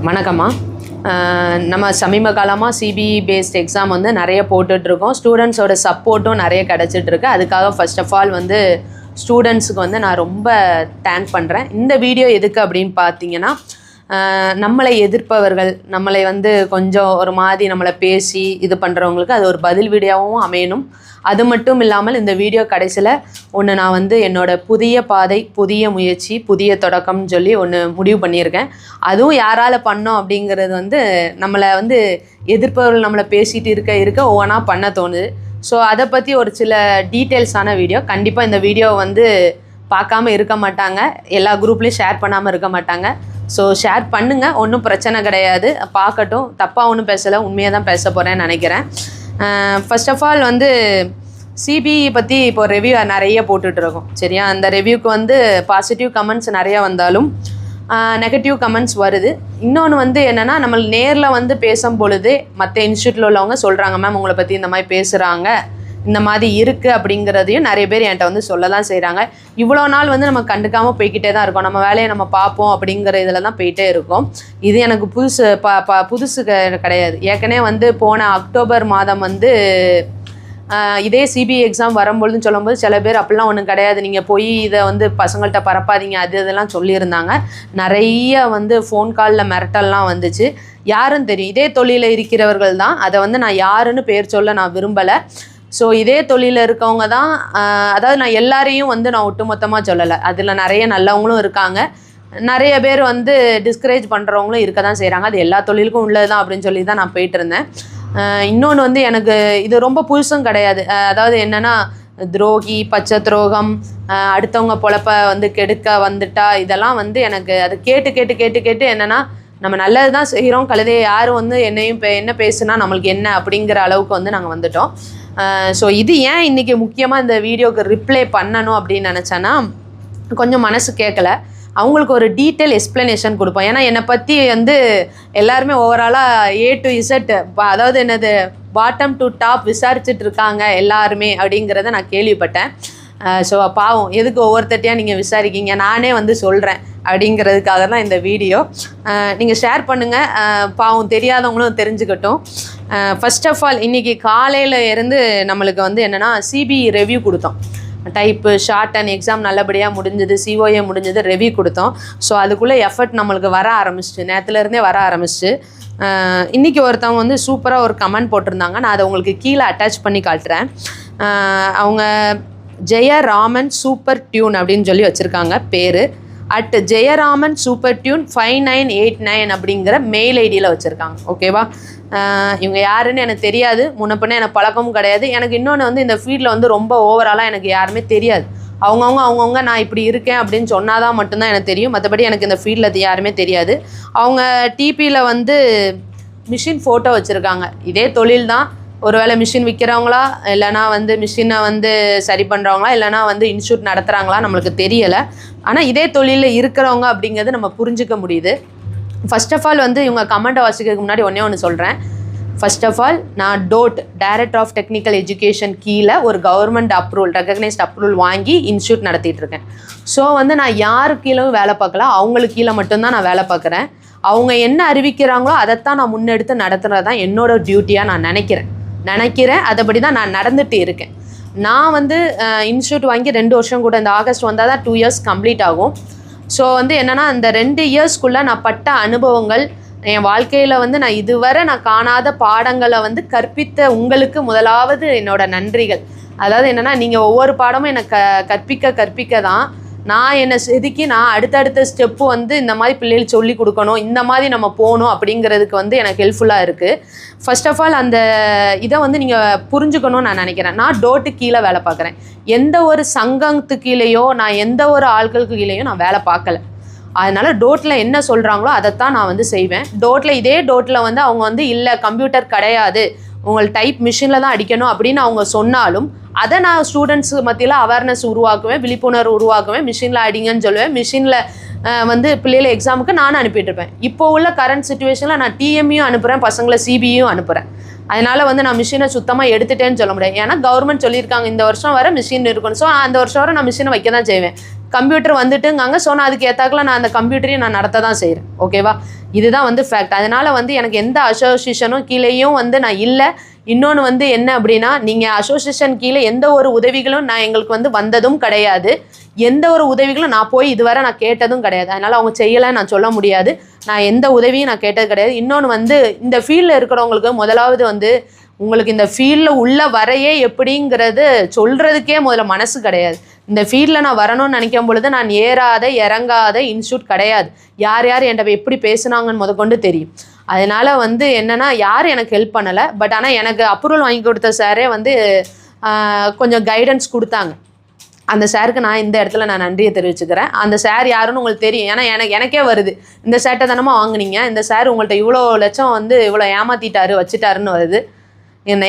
வணக்கம்மா. நம்ம சமீப காலமாக சிபிஇ பேஸ்ட் எக்ஸாம் வந்து நிறைய போட்டுட்ருக்கோம். ஸ்டூடெண்ட்ஸோட சப்போர்ட்டும் நிறைய கிடச்சிட்ருக்கு. அதுக்காக ஃபர்ஸ்ட் ஆஃப் ஆல் வந்து ஸ்டூடெண்ட்ஸுக்கு வந்து நான் ரொம்ப தேங்க் பண்ணுறேன். இந்த வீடியோ எதுக்கு அப்படின்னு பார்த்தீங்கன்னா, நம்மளை எதிர்ப்பவர்கள், நம்மளை வந்து கொஞ்சம் ஒரு மாதிரி நம்மளை பேசி இது பண்ணுறவங்களுக்கு அது ஒரு பதில் வீடியோவும் அமையணும். அது மட்டும் இல்லாமல் இந்த வீடியோ கடைசியில் ஒன்று நான் வந்து என்னோடய புதிய பாதை, புதிய முயற்சி, புதிய தொடக்கம்னு சொல்லி ஒன்று முடிவு பண்ணியிருக்கேன். அதுவும் யாரால் பண்ணோம் அப்படிங்கிறது வந்து நம்மளை வந்து எதிர்ப்பவர்கள் நம்மளை பேசிகிட்டு இருக்க ஒவ்வொன்றா பண்ண தோணுது. ஸோ அதை பற்றி ஒரு சில டீட்டெயில்ஸான வீடியோ. கண்டிப்பாக இந்த வீடியோ வந்து பார்க்காம இருக்க மாட்டாங்க, எல்லா குரூப்லேயும் ஷேர் பண்ணாமல் இருக்க மாட்டாங்க. ஸோ ஷேர் பண்ணுங்கள், ஒன்றும் பிரச்சனை கிடையாது. பார்க்கட்டும், தப்பாக ஒன்றும் பேசலை, உண்மையாக தான் பேச போகிறேன்னு நினைக்கிறேன். ஃபர்ஸ்ட் ஆஃப் ஆல் வந்து சிபிஇ பற்றி இப்போ ரிவ்யூ நிறைய போட்டுட்ருக்கோம், சரியா? அந்த ரிவ்யூக்கு வந்து பாசிட்டிவ் கமெண்ட்ஸ் நிறையா வந்தாலும் நெகட்டிவ் கமெண்ட்ஸ் வருது. இன்னொன்று வந்து என்னென்னா, நம்ம நேரில் வந்து பேசும் பொழுது மற்ற இன்ஸ்டியூட்டில் உள்ளவங்க சொல்கிறாங்க, மேம் உங்களை பற்றி இந்த மாதிரி பேசுகிறாங்க, இந்த மாதிரி இருக்குது அப்படிங்கிறதையும் நிறைய பேர் என்கிட்ட வந்து சொல்ல தான் செய்கிறாங்க. இவ்வளோ நாள் வந்து நம்ம கண்டுக்காமல் போய்கிட்டே தான் இருக்கோம், நம்ம வேலையை நம்ம பார்ப்போம் அப்படிங்கிற இதில் தான் போயிட்டே இருக்கோம். இது எனக்கு புதுசு கிடையாது. ஏற்கனவே வந்து போன அக்டோபர் மாதம் வந்து இதே சிபிஐ எக்ஸாம் வரும்பொழுதுன்னு சொல்லும்போது சில பேர் அப்படிலாம் ஒன்றும் கிடையாது, நீங்கள் போய் இதை வந்து பசங்கள்கிட்ட பரப்பாதீங்க அது இதெல்லாம் சொல்லியிருந்தாங்க. நிறைய வந்து ஃபோன் காலில் மிரட்டல்லாம் வந்துச்சு. யாருன்னு தெரியும், இதே தொழிலில் இருக்கிறவர்கள் தான். அதை வந்து நான் யாருன்னு பேர் சொல்ல நான் விரும்பலை. ஸோ இதே தொழிலில் இருக்கவங்க தான், அதாவது நான் எல்லாரையும் வந்து நான் ஒட்டுமொத்தமாக சொல்லலை, அதில் நிறைய நல்லவங்களும் இருக்காங்க, நிறைய பேர் வந்து டிஸ்கரேஜ் பண்ணுறவங்களும் இருக்க தான் செய்கிறாங்க. அது எல்லா தொழிலுக்கும் உள்ளது தான் அப்படின்னு சொல்லி தான் நான் போயிட்டு இருந்தேன். இன்னொன்று வந்து எனக்கு இது ரொம்ப புதுசும் கிடையாது. அதாவது என்னென்னா, துரோகி, பச்சை துரோகம், அடுத்தவங்க பொழப்ப வந்து கெடுக்க வந்துட்டா, இதெல்லாம் வந்து எனக்கு அது கேட்டு கேட்டு கேட்டு கேட்டு என்னென்னா, நம்ம நல்லது தான் செய்கிறோம், கழுதையை யாரும் வந்து என்னையும் என்ன பேசுனா நம்மளுக்கு என்ன அப்படிங்கிற அளவுக்கு வந்து நாங்கள் வந்துட்டோம். ஸோ இது ஏன் இன்றைக்கி முக்கியமாக இந்த வீடியோவுக்கு ரிப்ளை பண்ணணும் அப்படின்னு நினச்சேன்னா, கொஞ்சம் மனசு கேட்கலை, அவங்களுக்கு ஒரு டீட்டெயில் எக்ஸ்ப்ளனேஷன் கொடுப்போம். ஏன்னா என்னை பற்றி வந்து எல்லாருமே ஓவராலாக A to Z, அதாவது என்னது பாட்டம் டு டாப் விசாரிச்சுட்டு இருக்காங்க எல்லாருமே அப்படிங்கிறத நான் கேள்விப்பட்டேன். ஸோ பாவம், எதுக்கு ஒவ்வொருத்தட்டையாக நீங்கள் விசாரிக்கிங்க, நானே வந்து சொல்கிறேன் அப்படிங்கிறதுக்காக தான் இந்த வீடியோ. நீங்கள் ஷேர் பண்ணுங்கள், பாவம் தெரியாதவங்களும் தெரிஞ்சுக்கட்டும். ஃபர்ஸ்ட் ஆஃப் ஆல் இன்றைக்கி காலையில் இருந்து நம்மளுக்கு வந்து என்னென்னா, சிபிஇ ரிவ்யூ கொடுத்தோம். டைப்பு, ஷார்ட் அண்ட் எக்ஸாம் நல்லபடியாக முடிஞ்சது, சிஓஏ முடிஞ்சது, ரிவ்யூ கொடுத்தோம். ஸோ அதுக்குள்ளே எஃபர்ட் நம்மளுக்கு வர ஆரம்பிச்சிட்டு, நேற்றுலேருந்தே வர ஆரம்பிச்சிட்டு. இன்றைக்கி ஒருத்தவங்க வந்து சூப்பராக ஒரு கமெண்ட் போட்டிருந்தாங்க, நான் அதை உங்களுக்கு கீழே அட்டாச் பண்ணி காட்டுறேன். அவங்க ஜெயராமன் சூப்பர் டியூன் அப்படின்னு சொல்லி வச்சுருக்காங்க பேர். @ஜெயராமன் சூப்பர் டியூன் 5989 அப்படிங்கிற மெயில் ஐடியில் வச்சுருக்காங்க, ஓகேவா? இவங்க யாருன்னு எனக்கு தெரியாது, முன்னப்பின்னே எனக்கு பழக்கமும் கிடையாது. எனக்கு இன்னொன்று வந்து இந்த ஃபீல்டில் வந்து ரொம்ப ஓவராலாக எனக்கு யாருமே தெரியாது. அவங்கவுங்க நான் இப்படி இருக்கேன் அப்படின்னு சொன்னால் தான் மட்டும்தான் எனக்கு தெரியும், மற்றபடி எனக்கு இந்த ஃபீல்டில் அது யாருமே தெரியாது. அவங்க டிபியில் வந்து மிஷின் ஃபோட்டோ வச்சுருக்காங்க. இதே தொழில் தான், ஒருவேளை மிஷின் விற்கிறவங்களா, இல்லைனா வந்து மிஷினை வந்து சரி பண்ணுறவங்களா, இல்லைனா வந்து இன்ஸ்டியூட் நடத்துகிறாங்களா நம்மளுக்கு தெரியலை. ஆனால் இதே தொழிலில் இருக்கிறவங்க அப்படிங்கிறது நம்ம புரிஞ்சிக்க முடியுது. ஃபர்ஸ்ட் ஆஃப் ஆல் வந்து இவங்க கமெண்ட்டை வாசிக்கிறதுக்கு முன்னாடி ஒன்று சொல்கிறேன். ஃபர்ஸ்ட் ஆஃப் ஆல் நான் டோட், டைரக்டர் ஆஃப் டெக்னிக்கல் எஜுகேஷன் கீழே ஒரு கவர்மெண்ட் அப்ரூவல், ரெகக்னைஸ்ட் அப்ரூவல் வாங்கி இன்ஸ்டியூட் நடத்திட்டுருக்கேன். ஸோ வந்து நான் யாரு கீழவும் வேலை பார்க்கல, அவங்களுக்கு கீழே மட்டும்தான் நான் வேலை பார்க்குறேன். அவங்க என்ன அறிவிக்கிறாங்களோ அதைத்தான் நான் முன்னெடுத்து நடத்துகிறது தான் என்னோடய டியூட்டியாக நான் நினைக்கிறேன். அதைப்படி தான் நான் நடந்துகிட்டு இருக்கேன். நான் வந்து இன்ஸ்டியூட் வாங்கி 2 வருஷம் கூட, இந்த ஆகஸ்ட் வந்தால் தான் 2 இயர்ஸ் கம்ப்ளீட் ஆகும். ஸோ வந்து என்னென்னா, இந்த 2 இயர்ஸ்க்குள்ளே நான் பட்ட அனுபவங்கள், என் வாழ்க்கையில் வந்து நான் இதுவரை நான் காணாத பாடங்களை வந்து கற்பித்த உங்களுக்கு முதலாவது என்னோடய நன்றிகள். அதாவது என்னென்னா, நீங்கள் ஒவ்வொரு பாடமும் எனக்கு கற்பிக்க தான் நான் என்னை செதுக்கி நான் அடுத்தடுத்த ஸ்டெப்பு வந்து இந்த மாதிரி பிள்ளைகள் சொல்லி கொடுக்கணும், இந்த மாதிரி நம்ம போகணும் அப்படிங்கிறதுக்கு வந்து எனக்கு ஹெல்ப்ஃபுல்லாக இருக்குது. ஃபர்ஸ்ட் ஆஃப் ஆல் அந்த இதை வந்து நீங்கள் புரிஞ்சுக்கணும்னு நான் நினைக்கிறேன். நான் டோட்டு கீழே வேலை பார்க்குறேன். எந்த ஒரு சங்கத்து கீழேயோ, நான் எந்த ஒரு ஆட்களுக்கு கீழேயோ நான் வேலை பார்க்கல. அதனால் டோட்டில் என்ன சொல்கிறாங்களோ அதைத்தான் நான் வந்து செய்வேன். இதே டோட்டில் வந்து அவங்க வந்து இல்லை கம்ப்யூட்டர் கிடையாது, உங்கள் டைப் மிஷினில் தான் அடிக்கணும் அப்படின்னு அவங்க சொன்னாலும், அதை நான் ஸ்டூடெண்ட்ஸு மத்தியில் அவேர்னஸ் உருவாக்குவேன், விழிப்புணர்வு உருவாக்குவேன், மிஷினில் அடிங்கன்னு சொல்லுவேன். மிஷினில் வந்து பிள்ளைகளை எக்ஸாமுக்கு நானும் அனுப்பிட்டுருப்பேன். இப்போ உள்ள கரண்ட் சுச்சுவேஷனில் நான் டிஎம்மையும் அனுப்புகிறேன், பசங்களை சிபியும் அனுப்புகிறேன். அதனால் வந்து நான் மிஷினை சுத்தமாக எடுத்துட்டேன்னு சொல்ல முடியாது. ஏன்னா கவர்மெண்ட் சொல்லியிருக்காங்க இந்த வருஷம் வர மிஷின் இருக்கணும். ஸோ அந்த வருஷம் வர நான் மிஷினை வைக்க தான் செய்வேன். கம்ப்யூட்டர் வந்துட்டுங்காங்க. ஸோ நான் அதுக்கு ஏற்றாக்கில் நான் அந்த கம்ப்யூட்டரையும் நான் நடத்த தான் செய்கிறேன். ஓகேவா? இதுதான் வந்து ஃபேக்ட். அதனால் வந்து எனக்கு எந்த அசோசியேஷனும் கீழேயும் வந்து நான் இல்லை. இன்னொன்று வந்து என்ன அப்படின்னா, நீங்கள் அசோசியேஷன் கீழே எந்த ஒரு உதவிகளும் நான் எங்களுக்கு வந்து வந்ததும் கிடையாது. எந்த ஒரு உதவிகளும் நான் போய் இதுவரை நான் கேட்டதும் கிடையாது. அதனால் அவங்க செய்யலை நான் சொல்ல முடியாது. நான் எந்த உதவியும் நான் கேட்டது கிடையாது. இன்னொன்று வந்து இந்த ஃபீல்டில் இருக்கிறவங்களுக்கு முதலாவது வந்து உங்களுக்கு இந்த ஃபீல்டில் உள்ள வரையே எப்படிங்கிறது சொல்கிறதுக்கே முதல்ல மனசு கிடையாது. இந்த ஃபீல்டில் நான் வரணும்னு நினைக்கும் பொழுது நான் ஏறாத இறங்காத இன்ஸ்டியூட் கிடையாது. யார் யார் என்கிட்ட எப்படி பேசுனாங்கன்னு முதற்கொண்டு தெரியும். அதனால் வந்து என்னென்னா யாரும் எனக்கு ஹெல்ப் பண்ணலை. பட் ஆனால் எனக்கு அப்ரூவல் வாங்கி கொடுத்த சாரே வந்து கொஞ்சம் கைடன்ஸ் கொடுத்தாங்க. அந்த சாருக்கு நான் இந்த இடத்துல நான் நன்றியை தெரிவிச்சுக்கிறேன். அந்த சார் யாருன்னு உங்களுக்கு தெரியும். ஏன்னா எனக்கே வருது, இந்த சார்ட்டை தானமா வாங்குனீங்க, இந்த சார் உங்கள்கிட்ட இவ்வளோ லட்சம் வந்து இவ்வளோ ஏமாற்றிட்டாரு வச்சுட்டாருன்னு வருது.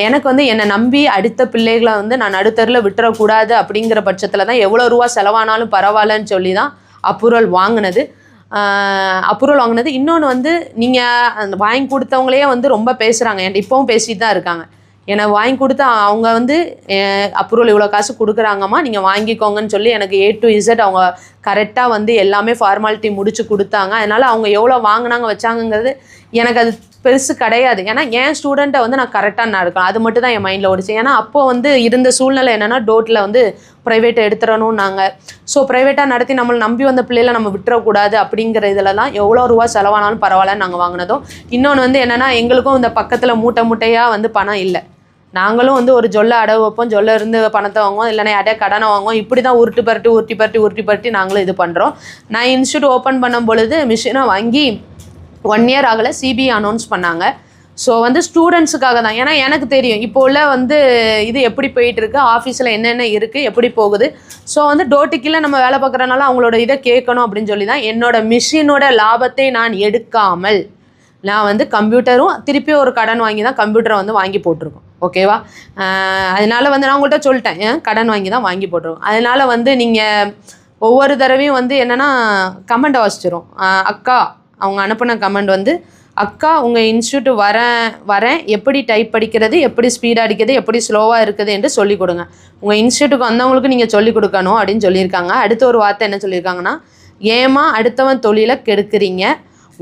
எனக்கு வந்து என்னை நம்பி அடுத்த பிள்ளைகளை வந்து நான் நடுத்தரில் விட்டுறக்கூடாது அப்படிங்கிற பட்சத்தில் தான் எவ்வளோ ரூபா செலவானாலும் பரவாயில்லன்னு சொல்லி தான் அப்ரூவல் வாங்கினது. இன்னொன்று வந்து நீங்கள் வாங்கி கொடுத்தவங்களே வந்து ரொம்ப பேசுகிறாங்க. என்கிட்ட இப்போவும் பேசிட்டு தான் இருக்காங்க. எனக்கு வாங்கி கொடுத்தா அவங்க வந்து அப்ரூவல் இவ்வளோ காசு கொடுக்குறாங்கம்மா நீங்கள் வாங்கிக்கோங்கன்னு சொல்லி எனக்கு A to Z அவங்க கரெக்டாக வந்து எல்லாமே ஃபார்மாலிட்டி முடிச்சு கொடுத்தாங்க. அதனால் அவங்க எவ்வளோ வாங்கினாங்க வச்சாங்கங்கிறது எனக்கு அது பெருசு கிடையாது. ஏன்னா என் ஸ்டூடெண்ட்டை வந்து நான் கரெக்டாக நடக்கலாம், அது மட்டும் தான் என் மைண்டில் ஓடிச்சு. ஏன்னா அப்போது வந்து இருந்த சூழ்நிலை என்னென்னா டோட்டில் வந்து ப்ரைவேட்டை எடுத்துடணும் நாங்கள். ஸோ ப்ரைவேட்டாக நடத்தி நம்மளை நம்பி வந்த பிள்ளைகளை நம்ம விட்டுறக்கூடாது அப்படிங்கிற இதில் தான் எவ்வளோ ரூபா செலவானாலும் பரவாயில்லன்னு நாங்கள் வாங்கினதும். இன்னொன்று வந்து என்னென்னா எங்களுக்கும் இந்த பக்கத்தில் மூட்டையாக வந்து பணம் இல்லை. நாங்களும் வந்து ஒரு ஜொல்லை அடவு வைப்போம், ஜொல்லை இருந்து பணத்தை வாங்குவோம், இல்லைன்னா யார்ட்டே கடனை வாங்குவோம். இப்படி தான் உருட்டி பரட்டி நாங்களும் இது பண்ணுறோம். நான் இன்ஸ்டியூட் ஓப்பன் பண்ணும் பொழுது மிஷினை வாங்கி 1 year ஆகலை, CBI அனௌன்ஸ் பண்ணாங்க. ஸோ வந்து ஸ்டூடெண்ட்ஸுக்காக தான். ஏன்னா எனக்கு தெரியும் இப்போ உள்ள வந்து இது எப்படி போயிட்டுருக்கு, ஆஃபீஸில் என்னென்ன இருக்குது, எப்படி போகுது. ஸோ வந்து டோட்டிக்கில் நம்ம வேலை பார்க்குறனால அவங்களோட இதை கேட்கணும் அப்படின்னு சொல்லி தான் என்னோடய மிஷினோட லாபத்தை நான் எடுக்காமல் நான் வந்து கம்ப்யூட்டரும் திருப்பி ஒரு கடன் வாங்கி தான் கம்ப்யூட்டரை வந்து வாங்கி போட்டிருக்கோம். ஓகேவா? அதனால் வந்து நான் உங்கள்கிட்ட சொல்லிட்டேன், கடன் வாங்கி தான் வாங்கி போட்டிருக்கோம். அதனால் வந்து நீங்கள் ஒவ்வொரு தடவையும் வந்து என்னென்னா கமெண்ட் வாசிச்சிரும். அக்கா அவங்க அனுப்பின கமெண்ட் வந்து, அக்கா உங்கள் இன்ஸ்டியூட் வரேன் எப்படி டைப் படிக்கிறது, எப்படி ஸ்பீடாக அடிக்கிறது, எப்படி ஸ்லோவாக இருக்குது என்று சொல்லிக் கொடுங்க. உங்கள் இன்ஸ்டியூட்டுக்கு வந்தவங்களுக்கு நீங்கள் சொல்லிக் கொடுக்கணும் அப்படின்னு சொல்லியிருக்காங்க. அடுத்த ஒரு வார்த்தை என்ன சொல்லியிருக்காங்கன்னா, ஏமா அடுத்தவன் தொழிலை கெடுக்குறீங்க,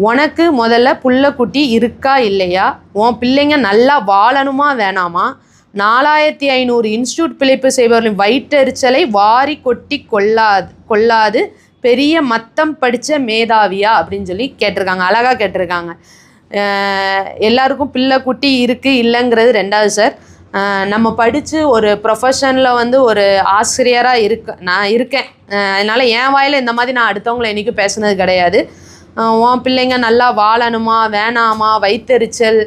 உனக்கு முதல்ல புள்ள குட்டி இருக்கா இல்லையா, உன் பிள்ளைங்க நல்லா வாழணுமா வேணாமா, 4500 இன்ஸ்டியூட் பிழைப்பு செய்பவர்களின் வயிற்றெரிச்சலை வாரி கொட்டி கொள்ளாது பெரிய மத்தம் படித்த மேதாவியா அப்படின்னு சொல்லி கேட்டிருக்காங்க. அழகாக கேட்டிருக்காங்க. எல்லாருக்கும் பிள்ளை குட்டி இருக்குது இல்லைங்கிறது ரெண்டாவது சார். நம்ம படித்து ஒரு ப்ரொஃபஷனில் வந்து ஒரு ஆசிரியராக நான் இருக்கேன். அதனால் என் வாயில் இந்த மாதிரி நான் அடுத்தவங்களை என்றைக்கும் பேசுனது கிடையாது. உன் பிள்ளைங்க நல்லா வாழணுமா வேணாமா, வயிற்றெரிச்சல்,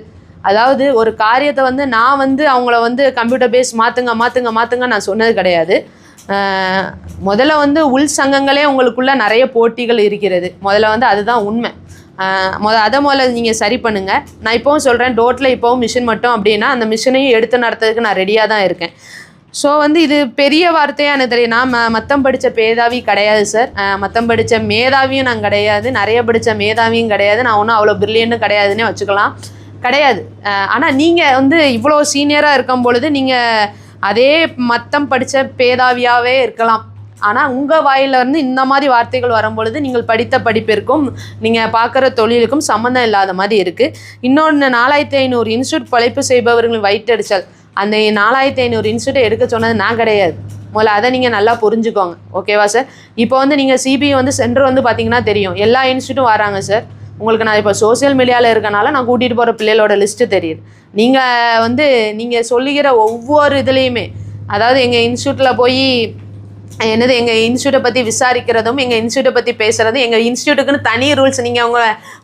அதாவது ஒரு காரியத்தை வந்து நான் வந்து அவங்கள வந்து கம்ப்யூட்டர் பேஸ் மாற்றுங்க நான் சொன்னது கிடையாது. முதல்ல வந்து உள் சங்கங்களே உங்களுக்குள்ள நிறைய போட்டிகள் இருக்கிறது. முதல்ல வந்து அதுதான் உண்மை. முதல்ல நீங்கள் சரி பண்ணுங்கள். நான் இப்போவும் சொல்கிறேன், டோட்டில் இப்போவும் மிஷின் மட்டும் அப்படின்னா அந்த மிஷினையும் எடுத்து நடத்துறதுக்கு நான் ரெடியாக தான் இருக்கேன். ஸோ வந்து இது பெரிய வார்த்தையாக எனக்கு தெரியும். நான் மத்தம் படித்த மேதாவி கிடையாது சார். மத்தம் படித்த மேதாவியும் நான் கிடையாது, நிறைய படித்த மேதாவியும் கிடையாது. நான் ஒன்றும் அவ்வளோ பிரில்லியன்ட்டும் கிடையாதுன்னே வச்சுக்கலாம், கிடையாது. ஆனால் நீங்கள் வந்து இவ்வளோ சீனியராக இருக்கும் பொழுது நீங்கள் அதே மத்தம் படித்த பேதாவியாகவே இருக்கலாம். ஆனால் உங்கள் வாயிலிருந்து இந்த மாதிரி வார்த்தைகள் வரும்பொழுது நீங்கள் படித்த படிப்பிற்கும் நீங்கள் பார்க்குற தொழிலுக்கும் சம்மந்தம் இல்லாத மாதிரி இருக்குது. இன்னொன்று 4500 இன்ஸ்டியூட் பழைப்பு செய்பவர்கள் வயிற்றெரிச்சல், அந்த 4500 இன்ஸ்டியூட்டை எடுக்க சொன்னது நான் கிடையாது. முதல்ல அதை நீங்கள் நல்லா புரிஞ்சுக்கோங்க. ஓகேவா சார்? இப்போ வந்து நீங்கள் CBI வந்து சென்டர் வந்து பார்த்தீங்கன்னா தெரியும், எல்லா இன்ஸ்டியூட்டும் வராங்க சார். உங்களுக்கு நான் இப்போ சோசியல் மீடியாவில் இருக்கனால நான் கூட்டிகிட்டு போகிற பிள்ளைகளோட லிஸ்ட்டு தெரியுது. நீங்கள் வந்து நீங்கள் சொல்லுகிற ஒவ்வொரு இதுலேயுமே, அதாவது எங்கள் இன்ஸ்டியூட்டில் போய் எங்கள் இன்ஸ்டியூட்டை பற்றி விசாரிக்கிறதும், எங்கள் இன்ஸ்டியூட்டை பற்றி பேசுகிறதும், எங்கள் இன்ஸ்டியூட்டுக்குன்னு தனி ரூல்ஸ் நீங்கள்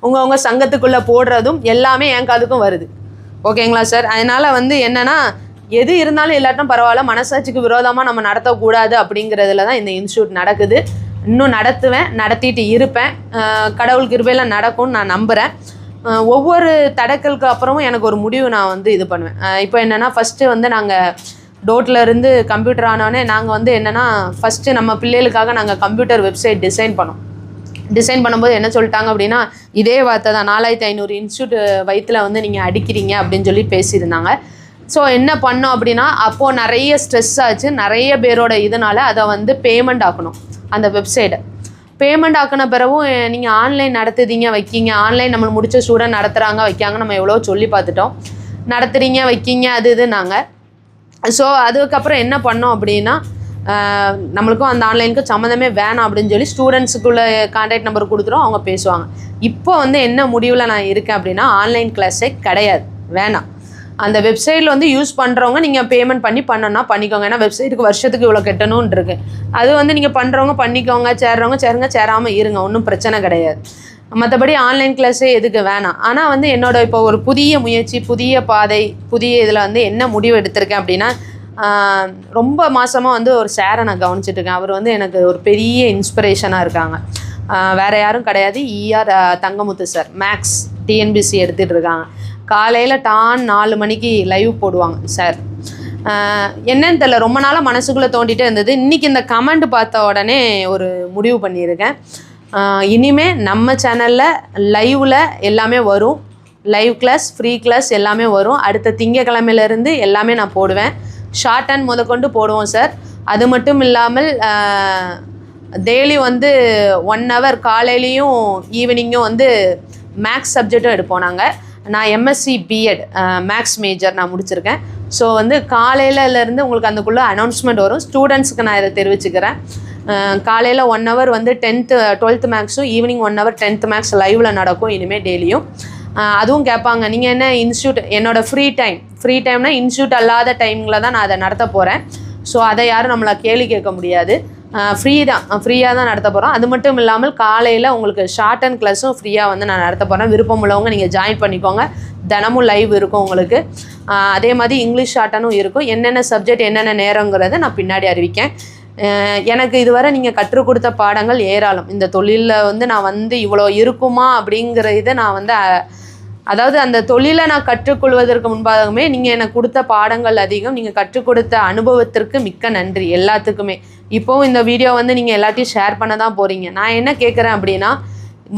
உங்கள் சங்கத்துக்குள்ளே போடுறதும் எல்லாமே என் காதுக்கும் வருது. ஓகேங்களா சார்? அதனால் வந்து என்னென்னா, எது இருந்தாலும் இல்லாட்டும் பரவாயில்ல, மனசாட்சிக்கு விரோதமாக நம்ம நடத்தக்கூடாது அப்படிங்கிறதுல தான் இந்த இன்ஸ்டியூட் நடக்குது. இன்னும் நடத்துவேன், நடத்திட்டு இருப்பேன். கடவுள் கிருபையில் நடக்கும்னு நான் நம்புகிறேன். ஒவ்வொரு தடக்கலுக்கு அப்புறமும் எனக்கு ஒரு முடிவு நான் வந்து இது பண்ணுவேன். இப்போ என்னென்னா, ஃபஸ்ட்டு வந்து நாங்கள் டோட்டில் இருந்து கம்ப்யூட்டர் ஆனோடனே நாங்கள் வந்து என்னென்னா, ஃபஸ்ட்டு நம்ம பிள்ளைகளுக்காக நாங்கள் கம்ப்யூட்டர் வெப்சைட் டிசைன் பண்ணோம். டிசைன் பண்ணும்போது என்ன சொல்லிட்டாங்க அப்படின்னா, இதே வார்த்தை தான் 4500 இன்ஸ்டியூட் வயிற்றில் வந்து நீங்கள் அடிக்கிறீங்க அப்படின்னு சொல்லி பேசியிருந்தாங்க. ஸோ என்ன பண்ணோம் அப்படின்னா, அப்போது நிறைய ஸ்ட்ரெஸ் ஆச்சு. நிறைய பேரோட இதனால் அதை வந்து பேமெண்ட் ஆக்கணும். அந்த வெப்சைட்டை பேமெண்ட் ஆக்கின பிறகும் நீங்கள் ஆன்லைன் நடத்துதீங்க வைக்கிங்க, ஆன்லைன் நம்ம முடிச்ச ஸ்டூடெண்ட் நடத்துகிறாங்க வைக்காங்க, நம்ம எவ்வளோ சொல்லி பார்த்துட்டோம். நடத்துகிறீங்க வைக்கிங்க அது இதுனாங்க. ஸோ அதுக்கப்புறம் என்ன பண்ணோம் அப்படின்னா, நம்மளுக்கும் அந்த ஆன்லைனுக்கும் சம்மந்தமே வேணாம் அப்படின்னு சொல்லி ஸ்டூடெண்ட்ஸுக்குள்ளே கான்டாக்ட் நம்பர் கொடுத்துரும், அவங்க பேசுவாங்க. இப்போ வந்து என்ன முடிவில் நான் இருக்கேன் அப்படின்னா, ஆன்லைன் கிளாஸே கிடையாது, வேணாம். அந்த வெப்சைட்டில் வந்து யூஸ் பண்ணுறவங்க நீங்கள் பேமெண்ட் பண்ணணும்னா பண்ணிக்கோங்க. ஏன்னா வெப்சைட்டுக்கு வருஷத்துக்கு இவ்வளோ கட்டணும்னு இருக்குது. அது வந்து நீங்கள் பண்ணுறவங்க பண்ணிக்கோங்க, சேர்றவங்க சேருங்க, சேராமல் இருங்க, ஒன்றும் பிரச்சனை கிடையாது. மற்றபடி ஆன்லைன் கிளாஸே எதுக்கு வேணாம். ஆனால் வந்து என்னோட இப்போ ஒரு புதிய முயற்சி, புதிய பாதை, புதிய இதில் வந்து என்ன முடிவு எடுத்திருக்கேன் அப்படின்னா, ரொம்ப மாதமாக வந்து ஒரு சாரை நான் கவனிச்சிட்ருக்கேன். அவர் வந்து எனக்கு ஒரு பெரிய இன்ஸ்பிரேஷனாக இருக்காங்க. வேறு யாரும் கிடையாது, ER Thangamuthu sir. Maths TNPSC எடுத்துகிட்டு இருக்காங்க. காலையில் டான் 4 மணிக்கு லைவ் போடுவாங்க சார். என்னன்னு தெரியல, ரொம்ப நாளாக மனசுக்குள்ளே தோண்டிகிட்டே இருந்தது. இன்றைக்கி இந்த கமெண்ட் பார்த்த உடனே ஒரு முடிவு பண்ணியிருக்கேன். இனிமேல் நம்ம சேனலில் லைவில் எல்லாமே வரும். லைவ் கிளாஸ், ஃப்ரீ கிளாஸ் எல்லாமே வரும். அடுத்த திங்கக்கிழமையிலேருந்து எல்லாமே நான் போடுவேன். ஷார்ட் அண்ட் முதற்கொண்டு போடுவோம் சார். அது மட்டும் இல்லாமல் டெய்லி வந்து 1 hour காலையிலையும் ஈவினிங்கும் வந்து மேக்ஸ் சப்ஜெக்டும் எடுப்போம் நாங்கள். நான் MSc B.Ed மேக்ஸ் மேஜர் நான் முடிச்சிருக்கேன். ஸோ வந்து காலையிலேருந்து உங்களுக்கு அதுக்குள்ளே அனௌன்ஸ்மெண்ட் வரும். ஸ்டூடெண்ட்ஸுக்கு நான் இதை தெரிவிச்சுக்கிறேன். காலையில் 1 hour வந்து 12th மேக்ஸும், evening 1 hour 10th maths லைவில் நடக்கும் இனிமேல் டெய்லியும். அதுவும் கேட்பாங்க, நீங்கள் என்ன இன்ஸ்டியூட், என்னோடய ஃப்ரீ டைம்னா இன்ஸ்டியூட் அல்லாத டைமில் தான் நான் அதை நடத்த போகிறேன். ஸோ அதை யாரும் நம்மளை கேள்வி கேட்க முடியாது. ஃப்ரீயாக தான் நடத்த போகிறோம். அது மட்டும் இல்லாமல் காலையில் உங்களுக்கு ஷார்ட் அண்ட் கிளாஸும் ஃப்ரீயாக வந்து நான் நடத்த போகிறேன். விருப்பம் உள்ளவங்க நீங்கள் ஜாயின் பண்ணிக்கோங்க. தினமும் லைவ் இருக்கும் உங்களுக்கு. அதே மாதிரி இங்கிலீஷ் ஷார்ட்டனும் இருக்கும். என்னென்ன சப்ஜெக்ட் என்னென்ன நேரங்கிறத நான் பின்னாடி அறிவிக்கேன். எனக்கு இதுவரை நீங்கள் கற்றுக் கொடுத்த பாடங்கள் ஏராளம். இந்த தொழிலில் வந்து நான் வந்து இவ்வளோ இருக்குமா அப்படிங்கிற இதை நான் வந்து அதாவது அந்த தொழிலை நான் கற்றுக்கொள்வதற்கு முன்பாகவே நீங்கள் எனக்கு கொடுத்த பாடங்கள் அதிகம். நீங்கள் கற்றுக் கொடுத்த அனுபவத்திற்கு மிக்க நன்றி எல்லாத்துக்குமே. இப்போவும் இந்த வீடியோ வந்து நீங்கள் எல்லாத்தையும் ஷேர் பண்ண தான் போகிறீங்க. நான் என்ன கேட்குறேன் அப்படின்னா,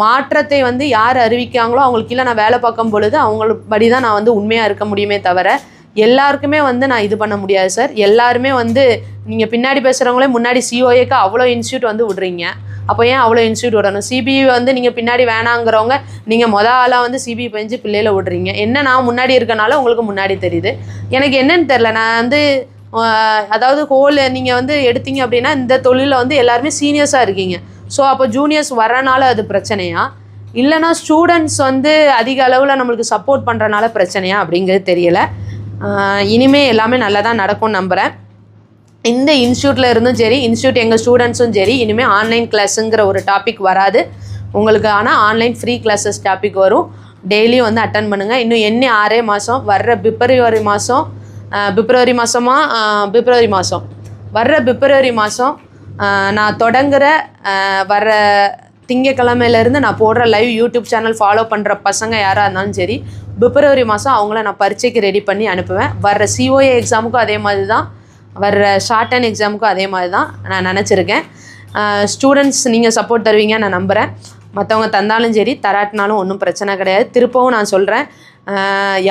மாற்றத்தை வந்து யார் அறிவிக்காங்களோ அவங்களுக்கு கீழே நான் வேலை பார்க்கும் பொழுது அவங்களபடி தான் நான் வந்து உண்மையாக இருக்க முடியுமே தவிர எல்லாருக்குமே வந்து நான் இது பண்ண முடியாது சார். எல்லாருமே வந்து நீங்கள் பின்னாடி பேசுகிறவங்களே முன்னாடி COAக்கு அவ்வளோ இன்ஸ்டியூட் வந்து விடுறீங்க. அப்போ ஏன் அவ்வளோ இன்ஸ்டியூட் விடணும்? CBE வந்து நீங்கள் பின்னாடி வேணாங்கிறவங்க நீங்கள் ஆளாக வந்து CBE பெஞ்சு பிள்ளையில விடுறீங்க. என்ன நான் முன்னாடி இருக்கனால உங்களுக்கு முன்னாடி தெரியுது. எனக்கு என்னன்னு தெரில. நான் வந்து அதாவது நீங்கள் வந்து எடுத்தீங்க அப்படின்னா இந்த தொழிலில் வந்து எல்லாருமே சீனியர்ஸாக இருக்கீங்க. ஸோ அப்போ ஜூனியர்ஸ் வரனால அது பிரச்சனையா, இல்லைனா ஸ்டூடெண்ட்ஸ் வந்து அதிக அளவில் நம்மளுக்கு சப்போர்ட் பண்ணுறனால பிரச்சனையா அப்படிங்கிறது தெரியலை. இனிமேல் எல்லாமே நல்லா தான் நடக்கும்னு நம்புகிறேன். இந்த இன்ஸ்டியூட்டில் இருந்தும் சரி, இன்ஸ்டியூட் எங்கள் ஸ்டூடெண்ட்ஸும் சரி, இனிமேல் ஆன்லைன் கிளாஸுங்கிற ஒரு டாபிக் வராது உங்களுக்கு. ஆனால் ஆன்லைன் ஃப்ரீ கிளாஸஸ் டாபிக் வரும். டெய்லியும் வந்து அட்டன் பண்ணுங்கள். இன்னும் 6 மாதம், வர்ற பிப்ரவரி மாதம் நான் தொடங்குகிற வர்ற திங்கக்கிழமையிலேருந்து நான் போடுற லைவ் யூடியூப் சேனல் ஃபாலோ பண்ணுற பசங்க யாராக இருந்தாலும் சரி, பிப்ரவரி மாதம் அவங்கள நான் பரீட்சைக்கு ரெடி பண்ணி அனுப்புவேன். வர்ற COA எக்ஸாமுக்கும் அதே மாதிரி தான், வர்ற ஷார்ட் அண்ட் எக்ஸாமுக்கும் அதே மாதிரி தான் நான் நினச்சிருக்கேன். ஸ்டூடெண்ட்ஸ் நீங்கள் சப்போர்ட் தருவீங்க நான் நம்புகிறேன். மற்றவங்க தந்தாலும் சரி, தராட்டினாலும் ஒன்றும் பிரச்சனை கிடையாது. திருப்பவும் நான் சொல்கிறேன்,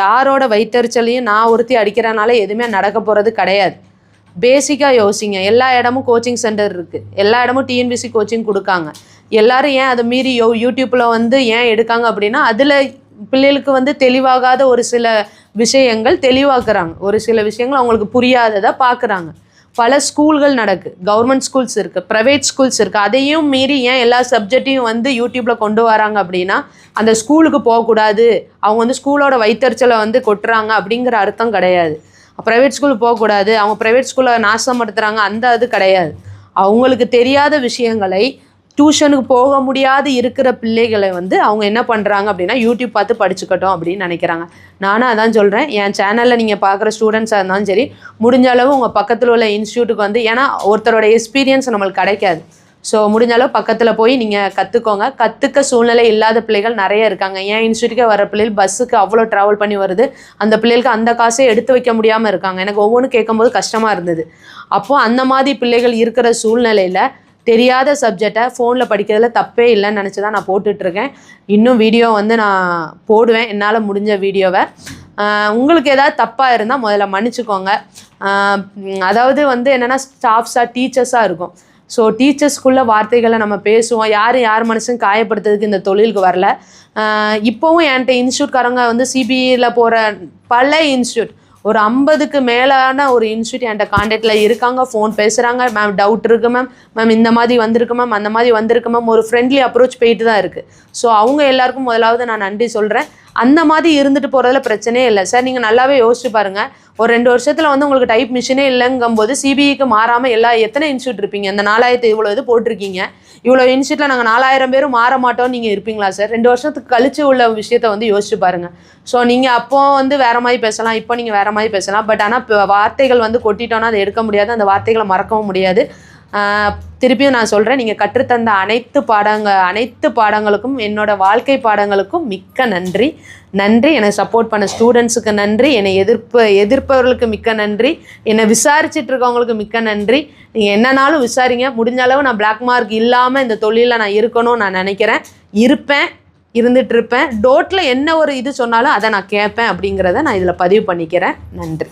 யாரோட வயிற்றறிச்சலையும் நான் ஒருத்தி அடிக்கிறனால எதுவுமே நடக்க போகிறது கிடையாது. பேசிக்காக யோசிங்க. எல்லா இடமும் கோச்சிங் சென்டர் இருக்குது, எல்லா இடமும் TNPSC கோச்சிங் கொடுக்காங்க. எல்லோரும் ஏன் அதை மீறி யூடியூப்பில் வந்து ஏன் எடுக்காங்க அப்படின்னா, அதில் பிள்ளைகளுக்கு வந்து தெளிவாகாத ஒரு சில விஷயங்கள் தெளிவாக்குறாங்க. ஒரு சில விஷயங்கள் அவங்களுக்கு புரியாததை பார்க்குறாங்க. பல ஸ்கூல்கள் நடக்குது, கவர்மெண்ட் ஸ்கூல்ஸ் இருக்குது, ப்ரைவேட் ஸ்கூல்ஸ் இருக்குது. அதையும் மீறி ஏன் எல்லா சப்ஜெக்டையும் வந்து யூடியூப்பில் கொண்டு வராங்க அப்படின்னா, அந்த ஸ்கூலுக்கு போகக்கூடாது, அவங்க வந்து ஸ்கூலோட வயிற்றறிச்சலை வந்து கொட்டுறாங்க அப்படிங்கிற அர்த்தம் கிடையாது. ப்ரைவேட் ஸ்கூல் போகக்கூடாது, அவங்க ப்ரைவேட் ஸ்கூலை நாசப்படுத்துகிறாங்க, அந்த அது கிடையாது. அவங்களுக்கு தெரியாத விஷயங்களை டியூஷனுக்கு போக முடியாது இருக்கிற பிள்ளைகளை வந்து அவங்க என்ன பண்ணுறாங்க அப்படின்னா, யூடியூப் பார்த்து படிச்சுக்கட்டும் அப்படின்னு நினைக்கிறாங்க. நானும் அதான் சொல்கிறேன். என் சேனலில் நீங்கள் பார்க்குற ஸ்டூடெண்ட்ஸாக இருந்தாலும் சரி, முடிஞ்ச அளவு உங்கள் பக்கத்தில் உள்ள இன்ஸ்டியூட்டுக்கு வந்து, ஏன்னா ஒருத்தரோட எக்ஸ்பீரியன்ஸ் நம்மளுக்கு கிடைக்காது. ஸோ முடிஞ்ச அளவு பக்கத்தில் போய் நீங்கள் கற்றுக்கோங்க. கற்றுக்க சூழ்நிலை இல்லாத பிள்ளைகள் நிறைய இருக்காங்க. ஏன் இன்ஸ்டியூட்டுக்கே வர பிள்ளைகள் பஸ்ஸுக்கு அவ்வளோ ட்ராவல் பண்ணி வருது, அந்த பிள்ளைகளுக்கு அந்த காசே எடுத்து வைக்க முடியாமல் இருக்காங்க. எனக்கு ஒவ்வொன்றும் கேட்கும்போது கஷ்டமாக இருந்தது. அப்போது அந்த மாதிரி பிள்ளைகள் இருக்கிற சூழ்நிலையில் தெரியாத சப்ஜெக்டை ஃபோனில் படிக்கிறதுல தப்பே இல்லைன்னு நினச்சி தான் நான் போட்டுட்ருக்கேன். இன்னும் வீடியோ வந்து நான் போடுவேன், என்னால் முடிஞ்ச வீடியோவை. உங்களுக்கு ஏதாவது தப்பாக இருந்தால் முதல்ல மன்னிச்சுக்கோங்க. அதாவது வந்து என்னென்னா ஸ்டாஃப்ஸாக டீச்சர்ஸாக இருக்கும். ஸோ டீச்சர்ஸ்குள்ள வார்த்தைகளை நம்ம பேசுவோம். யார் மனசும் காயப்படுத்துறதுக்கு இந்த தொழிலுக்கு வரல. இப்போவும் என்கிட்ட இன்ஸ்டியூட்காரங்க வந்து சிபிஇயில் போகிற பல இன்ஸ்டியூட், ஒரு 50க்கு மேலான ஒரு இன்ஸ்டியூட் என்கிட்ட கான்டாக்டில் இருக்காங்க. ஃபோன் பேசுகிறாங்க, மேம் டவுட் இருக்குது மேம் இந்த மாதிரி வந்திருக்கு மேம், அந்த மாதிரி வந்திருக்கு மேம். ஒரு ஃப்ரெண்ட்லி அப்ரோச் போயிட்டு தான் இருக்குது. ஸோ அவங்க எல்லாருக்கும் முதலாவது நான் நன்றி சொல்கிறேன். அந்த மாதிரி இருந்துட்டு போகிறதுல பிரச்சனையே இல்லை சார். நீங்கள் நல்லாவே யோசிச்சு பாருங்கள், ஒரு 2 வருஷத்தில் வந்து உங்களுக்கு டைப் மிஷினே இல்லைங்கும்போது சிபிஇக்கு மாறாமல் எத்தனை இன்ஸ்டியூட் இருப்பீங்க? இந்த 4000 இவ்வளோ இது போட்டிருக்கீங்க, இவ்வளோ இன்ஸ்டியூட்டில் நாங்கள் 4000 பேரும் மாற மாட்டோம் நீங்கள் இருப்பீங்களா சார்? 2 வருஷத்துக்கு கழிச்சு உள்ள விஷயத்தை வந்து யோசிச்சு பாருங்கள். ஸோ நீங்கள் அப்போ வந்து வேறு மாதிரி பேசலாம், இப்போ நீங்கள் வேறு மாதிரி பேசலாம். பட் ஆனால் இப்போ வார்த்தைகள் வந்து கொட்டிட்டோன்னா அதை எடுக்க முடியாது, அந்த வார்த்தைகளை மறக்கவும் முடியாது. திருப்பியும் நான் சொல்கிறேன், நீங்கள் கற்றுத்தந்த அனைத்து பாடங்களுக்கும், என்னோடய வாழ்க்கை பாடங்களுக்கும் மிக்க நன்றி. என்னை சப்போர்ட் பண்ண ஸ்டூடெண்ட்ஸுக்கு நன்றி, என்னை எதிர்ப்பவர்களுக்கு மிக்க நன்றி, என்னை விசாரிச்சுட்டு இருக்கவங்களுக்கு மிக்க நன்றி. நீங்கள் என்னன்னாலும் விசாரிங்க. முடிஞ்ச அளவு நான் பிளாக் மார்க் இல்லாமல் இந்த தொழிலில் நான் இருக்கணும்னு நான் நினைக்கிறேன். இருந்துகிட்ருப்பேன். டோட்டில் என்ன ஒரு இது சொன்னாலும் அதை நான் கேட்பேன் அப்படிங்கிறத நான் இதில் பதிவு பண்ணிக்கிறேன். நன்றி.